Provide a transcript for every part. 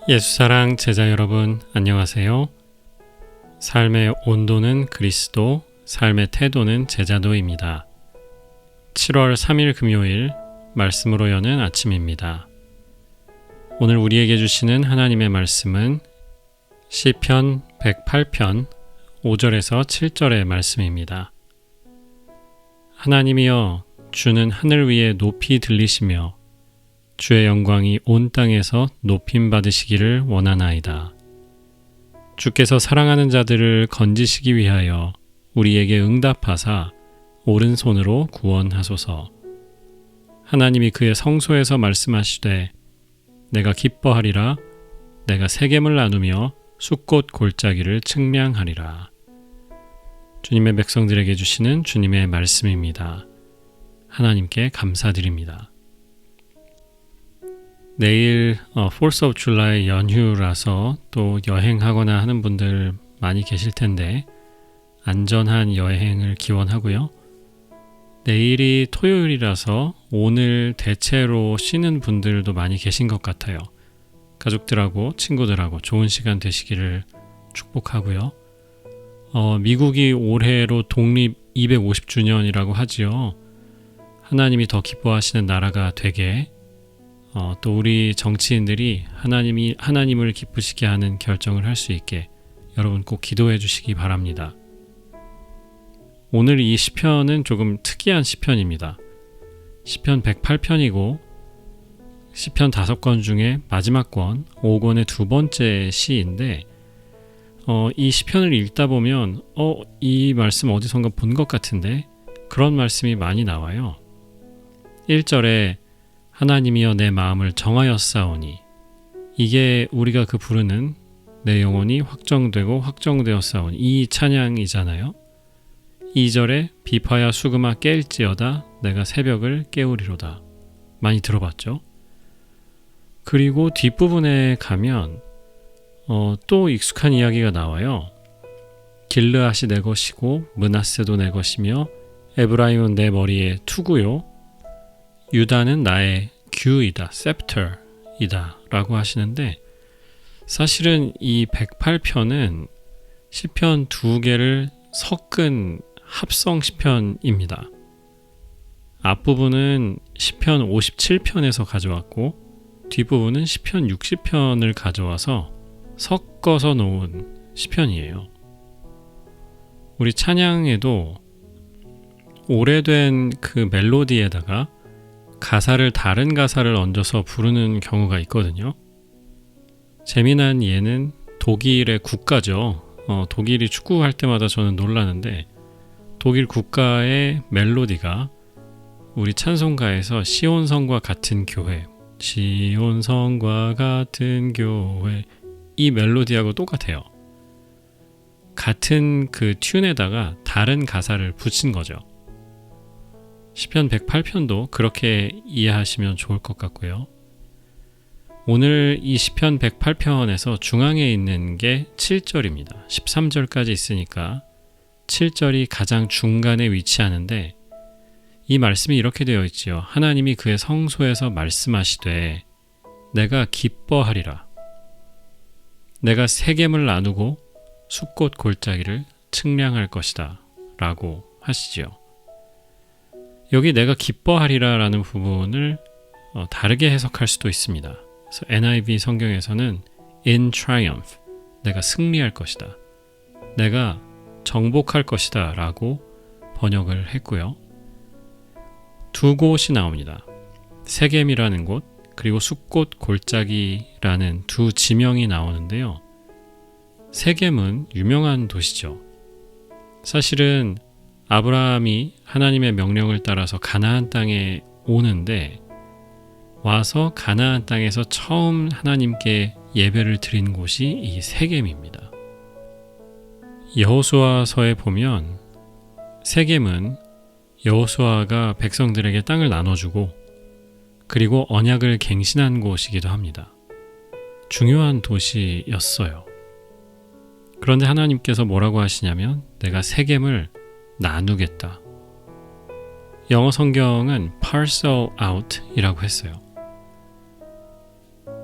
예수사랑 제자 여러분, 안녕하세요. 삶의 온도는 그리스도, 삶의 태도는 제자도입니다. 7월 3일 금요일 말씀으로 여는 아침입니다. 오늘 우리에게 주시는 하나님의 말씀은 시편 108편 5절에서 7절의 말씀입니다. 하나님이여, 주는 하늘 위에 높이 들리시며 주의 영광이 온 땅에서 높임 받으시기를 원하나이다. 주께서 사랑하는 자들을 건지시기 위하여 우리에게 응답하사 오른손으로 구원하소서. 하나님이 그의 성소에서 말씀하시되 내가 기뻐하리라, 내가 세겜을 나누며 숫꽃 골짜기를 측량하리라. 주님의 백성들에게 주시는 주님의 말씀입니다. 하나님께 감사드립니다. 내일 4th of July 연휴라서 또 여행하거나 하는 분들 많이 계실 텐데 안전한 여행을 기원하고요. 내일이 토요일이라서 오늘 대체로 쉬는 분들도 많이 계신 것 같아요. 가족들하고 친구들하고 좋은 시간 되시기를 축복하고요. 미국이 올해로 독립 250주년이라고 하지요. 하나님이 더 기뻐하시는 나라가 되게 또 우리 정치인들이 하나님을 기쁘시게 하는 결정을 할 수 있게 여러분 꼭 기도해 주시기 바랍니다. 오늘 이 시편은 조금 특이한 시편입니다. 시편 108편이고 시편 5권 중에 마지막 권 5권의 두 번째 시인데 이 시편을 읽다 보면 이 말씀 어디선가 본 것 같은데 그런 말씀이 많이 나와요. 1절에 하나님이여 내 마음을 정하였사오니, 이게 우리가 부르는 내 영혼이 확정되고 확정되었사오니 이 찬양이잖아요. 2절에 비파야 수금아 깰지어다 내가 새벽을 깨우리로다. 많이 들어봤죠? 그리고 뒷부분에 가면 또 익숙한 이야기가 나와요. 길르앗이 내 것이고 므낫세도 내 것이며 에브라임은 내 머리의 투구요 유다는 나의 규이다, 셉터이다 라고 하시는데, 사실은 이 108편은 시편 2개를 섞은 합성 시편입니다. 앞부분은 시편 57편에서 가져왔고 뒷부분은 시편 60편을 가져와서 섞어서 놓은 시편이에요. 우리 찬양에도 오래된 그 멜로디에다가 다른 가사를 얹어서 부르는 경우가 있거든요. 재미난 예는 독일의 국가죠. 독일이 축구할 때마다 저는 놀라는데 독일 국가의 멜로디가 우리 찬송가에서 시온성과 같은 교회, 시온성과 같은 교회, 이 멜로디하고 똑같아요. 같은 그 튠에다가 다른 가사를 붙인 거죠. 시편 108편도 그렇게 이해하시면 좋을 것 같고요. 오늘 이 시편 108편에서 중앙에 있는 게 7절입니다. 13절까지 있으니까 7절이 가장 중간에 위치하는데 이 말씀이 이렇게 되어 있지요. 하나님이 그의 성소에서 말씀하시되 내가 기뻐하리라. 내가 세겜을 나누고 숫꽃 골짜기를 측량할 것이다 라고 하시지요. 여기 내가 기뻐하리라 라는 부분을 다르게 해석할 수도 있습니다. 그래서 NIV 성경에서는 in triumph, 내가 승리할 것이다, 내가 정복할 것이다 라고 번역을 했고요. 두 곳이 나옵니다. 세겜이라는 곳, 그리고 숫꽃 골짜기라는 두 지명이 나오는데요. 세겜은 유명한 도시죠. 사실은 아브라함이 하나님의 명령을 따라서 가나안 땅에 오는데 와서 가나안 땅에서 처음 하나님께 예배를 드린 곳이 이 세겜입니다. 여호수아서에 보면 세겜은 여호수아가 백성들에게 땅을 나눠주고 그리고 언약을 갱신한 곳이기도 합니다. 중요한 도시였어요. 그런데 하나님께서 뭐라고 하시냐면 내가 세겜을 나누겠다. 영어 성경은 parcel out 이라고 했어요.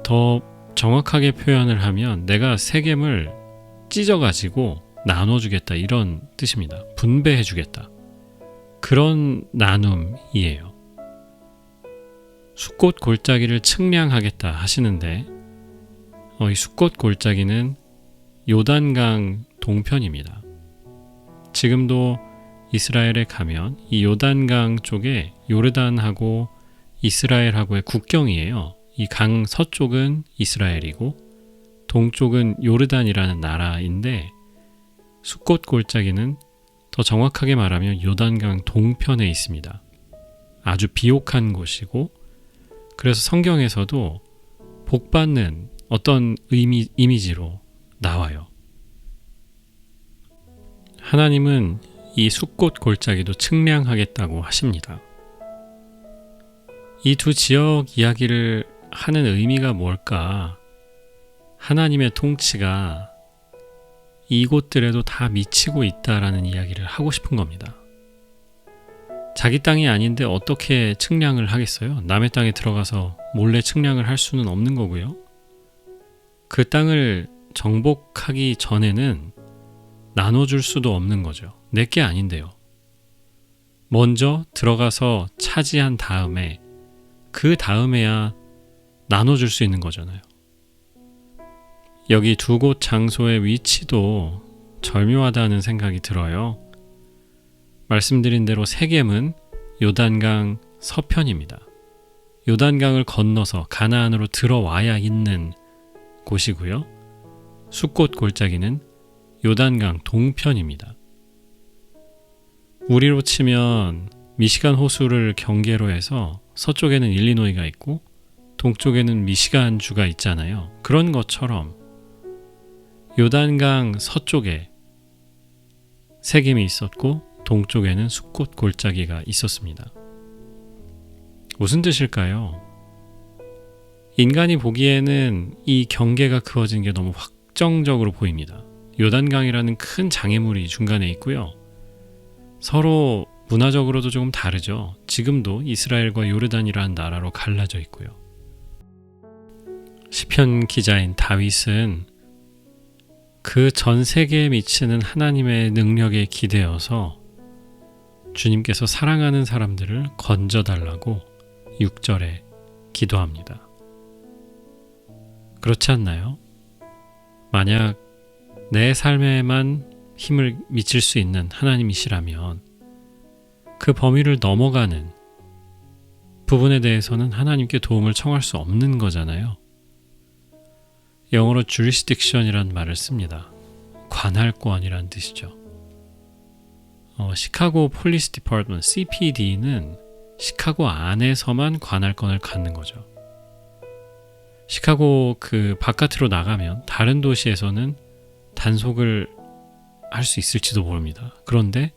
더 정확하게 표현을 하면 내가 세겜을 찢어가지고 나눠주겠다 이런 뜻입니다. 분배해주겠다. 그런 나눔이에요. 숫꽃 골짜기를 측량하겠다 하시는데 이 숫꽃 골짜기는 요단강 동편입니다. 지금도 이스라엘에 가면 이 요단강 쪽에 요르단하고 이스라엘하고의 국경이에요. 이 강 서쪽은 이스라엘이고 동쪽은 요르단이라는 나라인데 숫꽃 골짜기는 더 정확하게 말하면 요단강 동편에 있습니다. 아주 비옥한 곳이고 그래서 성경에서도 복받는 어떤 이미지로 나와요. 하나님은 이 숫꽃 골짜기도 측량하겠다고 하십니다. 이 두 지역 이야기를 하는 의미가 뭘까? 하나님의 통치가 이곳들에도 다 미치고 있다라는 이야기를 하고 싶은 겁니다. 자기 땅이 아닌데 어떻게 측량을 하겠어요? 남의 땅에 들어가서 몰래 측량을 할 수는 없는 거고요. 그 땅을 정복하기 전에는 나눠줄 수도 없는 거죠. 내게 아닌데요. 먼저 들어가서 차지한 다음에 그 다음에야 나눠줄 수 있는 거잖아요. 여기 두 곳 장소의 위치도 절묘하다는 생각이 들어요. 말씀드린 대로 세겜은 요단강 서편입니다. 요단강을 건너서 가나안으로 들어와야 있는 곳이고요. 숫꽃 골짜기는 요단강 동편입니다. 우리로 치면 미시간 호수를 경계로 해서 서쪽에는 일리노이가 있고 동쪽에는 미시간주가 있잖아요. 그런 것처럼 요단강 서쪽에 세겜이 있었고 동쪽에는 숫꽃 골짜기가 있었습니다. 무슨 뜻일까요? 인간이 보기에는 이 경계가 그어진 게 너무 확정적으로 보입니다. 요단강이라는 큰 장애물이 중간에 있고요. 서로 문화적으로도 조금 다르죠. 지금도 이스라엘과 요르단이라는 나라로 갈라져 있고요. 시편 기자인 다윗은 그 전 세계에 미치는 하나님의 능력에 기대어서 주님께서 사랑하는 사람들을 건져달라고 6절에 기도합니다. 그렇지 않나요? 만약 내 삶에만 힘을 미칠 수 있는 하나님이시라면 그 범위를 넘어가는 부분에 대해서는 하나님께 도움을 청할 수 없는 거잖아요. 영어로 jurisdiction이라는 말을 씁니다. 관할권이라는 뜻이죠. 시카고 폴리스 디파트먼트 CPD는 시카고 안에서만 관할권을 갖는 거죠. 시카고 그 바깥으로 나가면 다른 도시에서는 단속을 할 수 있을지도 모릅니다. 그런데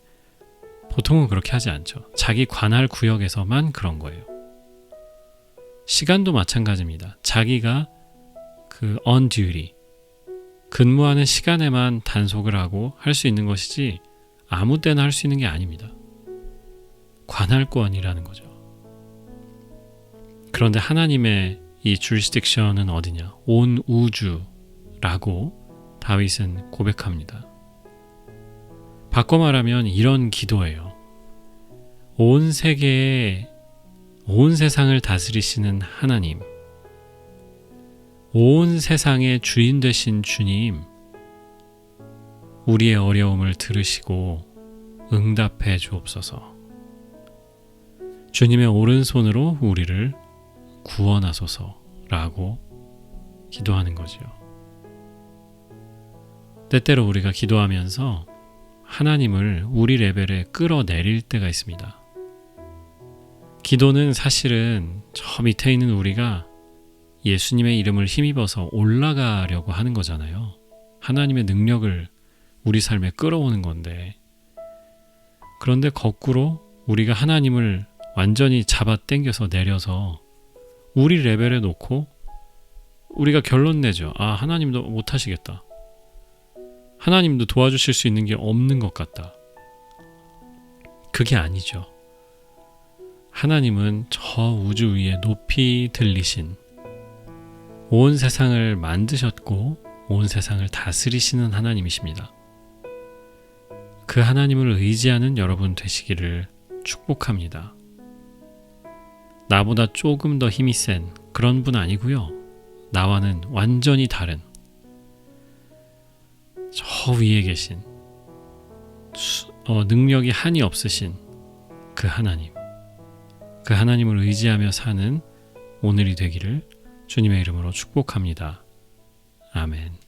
보통은 그렇게 하지 않죠. 자기 관할 구역에서만 그런 거예요. 시간도 마찬가지입니다. 자기가 그 on duty, 근무하는 시간에만 단속을 하고 할 수 있는 것이지 아무 때나 할 수 있는 게 아닙니다. 관할권이라는 거죠. 그런데 하나님의 이 jurisdiction은 어디냐? 온 우주라고 다윗은 고백합니다. 바꿔 말하면 이런 기도예요. 온 세계에 온 세상을 다스리시는 하나님, 온 세상의 주인 되신 주님, 우리의 어려움을 들으시고 응답해 주옵소서. 주님의 오른손으로 우리를 구원하소서라고 기도하는 거지요. 때때로 우리가 기도하면서 하나님을 우리 레벨에 끌어내릴 때가 있습니다. 기도는 사실은 저 밑에 있는 우리가 예수님의 이름을 힘입어서 올라가려고 하는 거잖아요. 하나님의 능력을 우리 삶에 끌어오는 건데, 그런데 거꾸로 우리가 하나님을 완전히 잡아당겨서 내려서 우리 레벨에 놓고 우리가 결론 내죠. 아, 하나님도 못하시겠다. 하나님도 도와주실 수 있는 게 없는 것 같다. 그게 아니죠. 하나님은 저 우주 위에 높이 들리신 온 세상을 만드셨고 온 세상을 다스리시는 하나님이십니다. 그 하나님을 의지하는 여러분 되시기를 축복합니다. 나보다 조금 더 힘이 센 그런 분 아니고요. 나와는 완전히 다른 저 위에 계신 능력이 한이 없으신 그 하나님, 그 하나님을 의지하며 사는 오늘이 되기를 주님의 이름으로 축복합니다. 아멘.